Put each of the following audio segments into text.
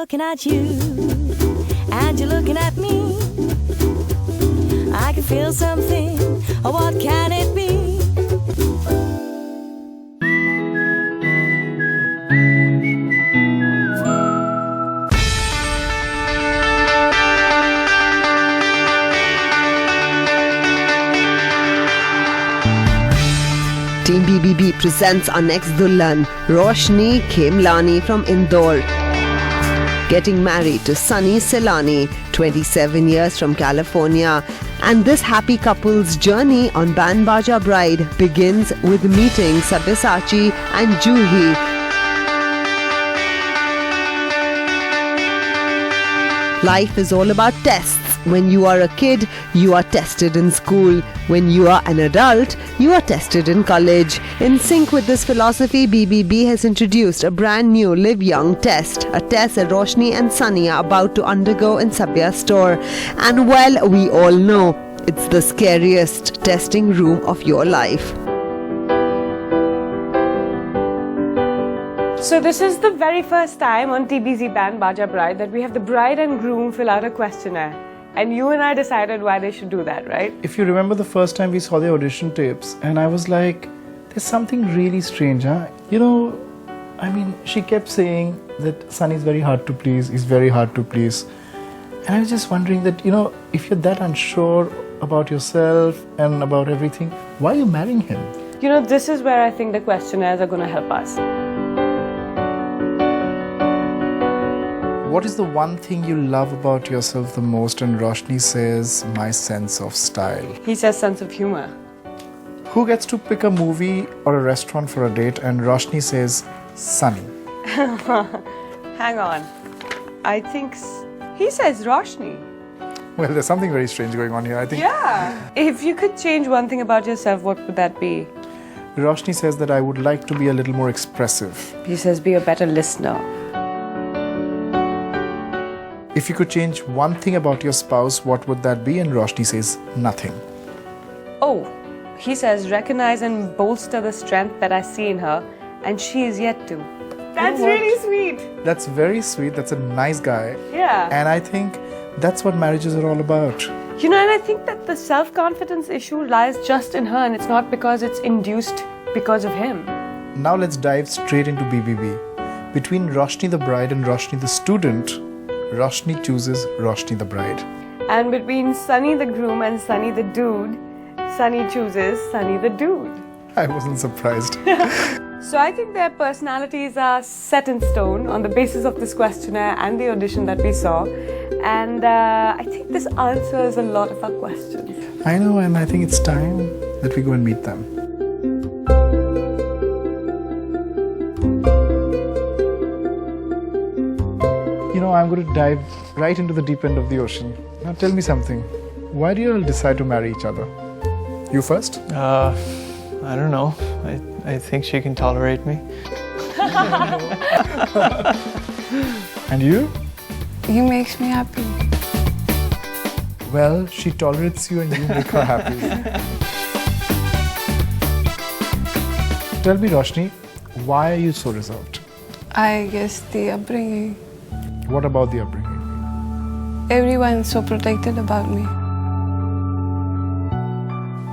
looking at you, and you're looking at me. I can feel something, what can it be? Team BBB presents our next dulhan, Roshni Khemlani from Indore. Getting married to Sainani, 27 years from California. And this happy couple's journey on Band Baajaa Bride begins with meeting Sabyasachi and Juhi. Life is all about tests. When you are a kid, you are tested in school. When you are an adult, you are tested in college. In sync with this philosophy, BBB has introduced a brand new Live Young test, a test that Roshni and Sunny are about to undergo in Sabya's store. And well, we all know, it's the scariest testing room of your life. So this is the very first time on TBZ Band Baajaa Bride that we have the bride and groom fill out a questionnaire. And you and I decided why they should do that, right? If you remember the first time we saw the audition tapes, and I was like, there's something really strange, huh? You know, I mean, she kept saying that Sunny's very hard to please, he's very hard to please. And I was just wondering that, you know, if you're that unsure about yourself and about everything, why are you marrying him? You know, this is where I think the questionnaires are going to help us. What is the one thing you love about yourself the most? And Roshni says, my sense of style. He says sense of humor. Who gets to pick a movie or a restaurant for a date? And Roshni says, Sunny. Hang on. I think he says Roshni. Well, there's something very strange going on here, I think. Yeah. If you could change one thing about yourself, what would that be? Roshni says that I would like to be a little more expressive. He says be a better listener. If you could change one thing about your spouse, what would that be? And Roshni says, nothing. Oh, he says recognize and bolster the strength that I see in her, and she is yet to. That's really sweet. That's very sweet. That's a nice guy. Yeah. And I think that's what marriages are all about. You know, and I think that the self-confidence issue lies just in her, and it's not because it's induced because of him. Now let's dive straight into BBB. Between Roshni the bride and Roshni the student, Roshni chooses Roshni the bride. And between Sunny the groom and Sunny the dude, Sunny chooses Sunny the dude. I wasn't surprised. So I think their personalities are set in stone on the basis of this questionnaire and the audition that we saw. And I think this answers a lot of our questions. I know, and I think it's time that we go and meet them. You know, I'm going to dive right into the deep end of the ocean. Now tell me something. Why do you all decide to marry each other? You first? I don't know. I think she can tolerate me. And you? He makes me happy. Well, she tolerates you and you make her happy. Tell me, Roshni, why are you so reserved? I guess the upbringing. What about the upbringing? Everyone's so protected about me.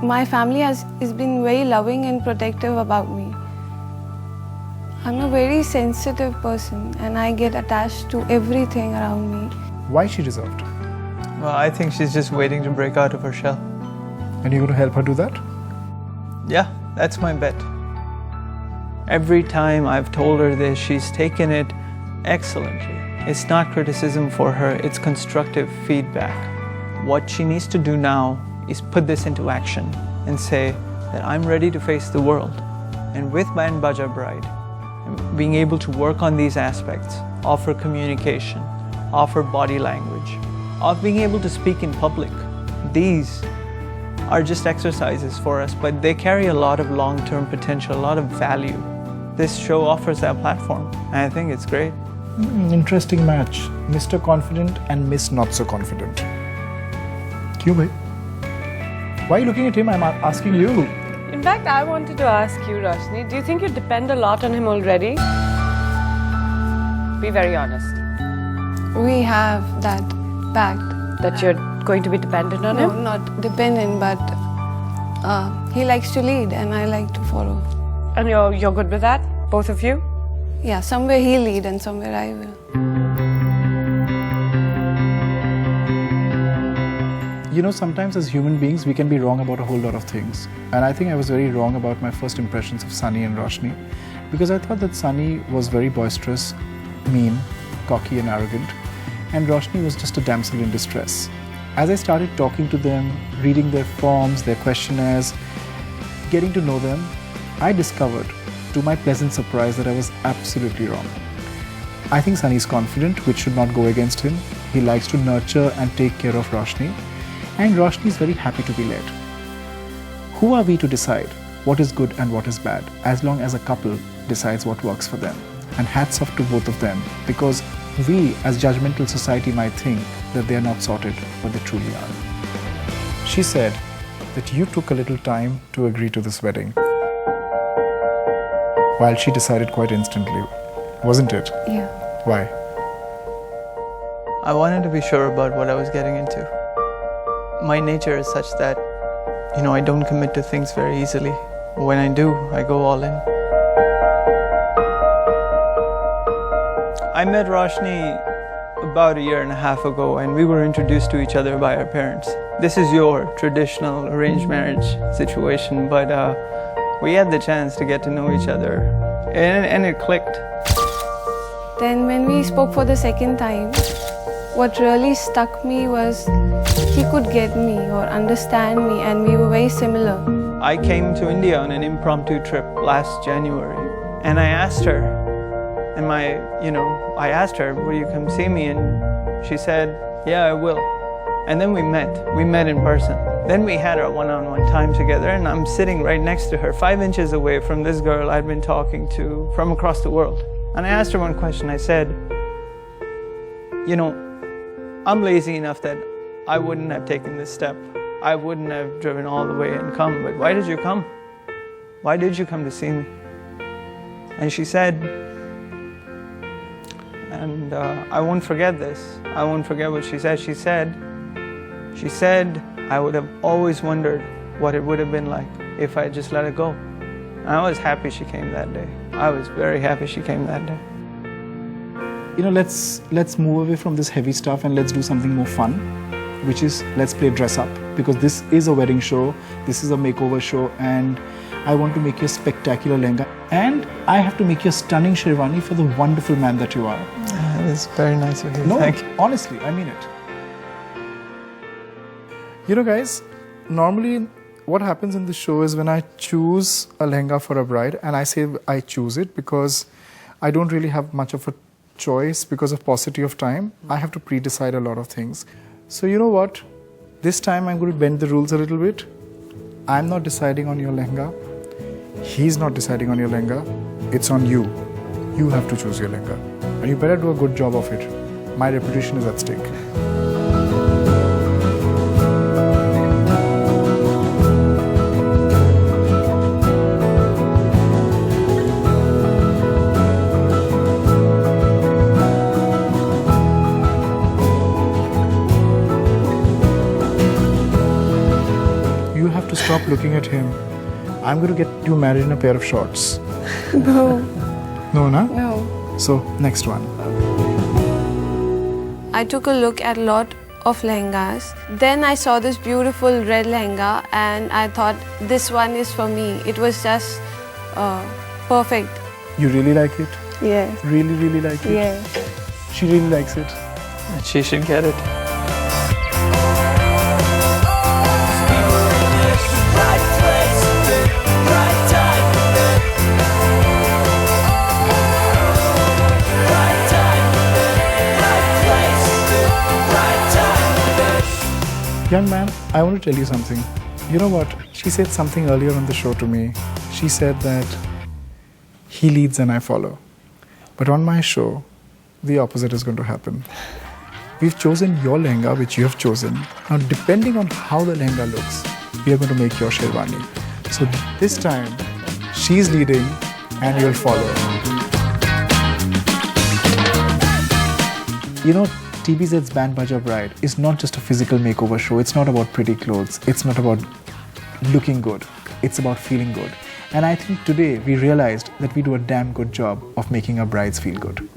My family has been very loving and protective about me. I'm a very sensitive person and I get attached to everything around me. Why is she reserved? Well, I think she's just waiting to break out of her shell. And you're going to help her do that? Yeah, that's my bet. Every time I've told her this, she's taken it excellently. It's not criticism for her, it's constructive feedback. What she needs to do now is put this into action and say that I'm ready to face the world. And with Band Baajaa Bride, being able to work on these aspects, offer communication, offer body language, of being able to speak in public, these are just exercises for us, but they carry a lot of long-term potential, a lot of value. This show offers that platform, and I think it's great. Interesting match. Mr. Confident and Miss Not So Confident. Kyun bhai? Why are you looking at him? I'm asking you. In fact, I wanted to ask you, Roshni, do you think you depend a lot on him already? Be very honest. We have that pact. That you're going to be dependent on No, him? not dependent, but he likes to lead and I like to follow. And you're good with that? Both of you? Yeah, somewhere he'll lead and somewhere I will. You know, sometimes as human beings, we can be wrong about a whole lot of things. And I think I was very wrong about my first impressions of Sunny and Roshni, because I thought that Sunny was very boisterous, mean, cocky and arrogant, and Roshni was just a damsel in distress. As I started talking to them, reading their forms, their questionnaires, getting to know them, I discovered, to my pleasant surprise, that I was absolutely wrong. I think Sunny is confident, which should not go against him. He likes to nurture and take care of Roshni. And Roshni is very happy to be led. Who are we to decide what is good and what is bad, as long as a couple decides what works for them? And hats off to both of them, because we as judgmental society might think that they are not sorted, but they truly are. She said that you took a little time to agree to this wedding, while she decided quite instantly, wasn't it? Yeah. Why? I wanted to be sure about what I was getting into. My nature is such that, I don't commit to things very easily. When I do, I go all in. I met Roshni about 1.5 years ago, and we were introduced to each other by our parents. This is your traditional arranged marriage situation, but we had the chance to get to know each other, and it clicked. Then when we spoke for the second time, what really stuck me was he could get me or understand me, and we were very similar. I came to India on an impromptu trip last January, and I asked her, I asked her, will you come see me? And she said, yeah, I will. And then we met in person. Then we had our one-on-one time together, and I'm sitting right next to her, 5 inches away from this girl I'd been talking to from across the world. And I asked her one question. I said, I'm lazy enough that I wouldn't have taken this step. I wouldn't have driven all the way and come, but why did you come? Why did you come to see me? And she said, and I won't forget this. I won't forget what she said. She said, I would have always wondered what it would have been like if I had just let it go. And I was happy she came that day. I was very happy she came that day. Let's move away from this heavy stuff and let's do something more fun, which is let's play dress up, because this is a wedding show, this is a makeover show, and I want to make you a spectacular lehenga, and I have to make you a stunning sherwani for the wonderful man that you are. That's very nice of you. No, Thank you. honestly, I mean it. Guys, normally what happens in the show is when I choose a lehenga for a bride, and I say I choose it because I don't really have much of a choice because of paucity of time. I have to pre-decide a lot of things. So you know what? This time I'm going to bend the rules a little bit. I'm not deciding on your lehenga. He's not deciding on your lehenga. It's on you. You have to choose your lehenga. And you better do a good job of it. My reputation is at stake. Stop looking at him. I'm going to get you married in a pair of shorts. No. No, na? No. So, next one. I took a look at a lot of lehengas. Then I saw this beautiful red lehenga and I thought this one is for me. It was just perfect. You really like it? Yes. Really, really like it? Yes. She really likes it. She should get it. Young man, I want to tell you something. You know what? She said something earlier on the show to me. She said that he leads and I follow. But on my show, the opposite is going to happen. We've chosen your lehenga, which you have chosen. Now, depending on how the lehenga looks, we are going to make your sherwani. So this time, she's leading and you'll follow. You know, TVZ's Band Baajaa Bride is not just a physical makeover show. It's not about pretty clothes. It's not about looking good. It's about feeling good. And I think today we realized that we do a damn good job of making our brides feel good.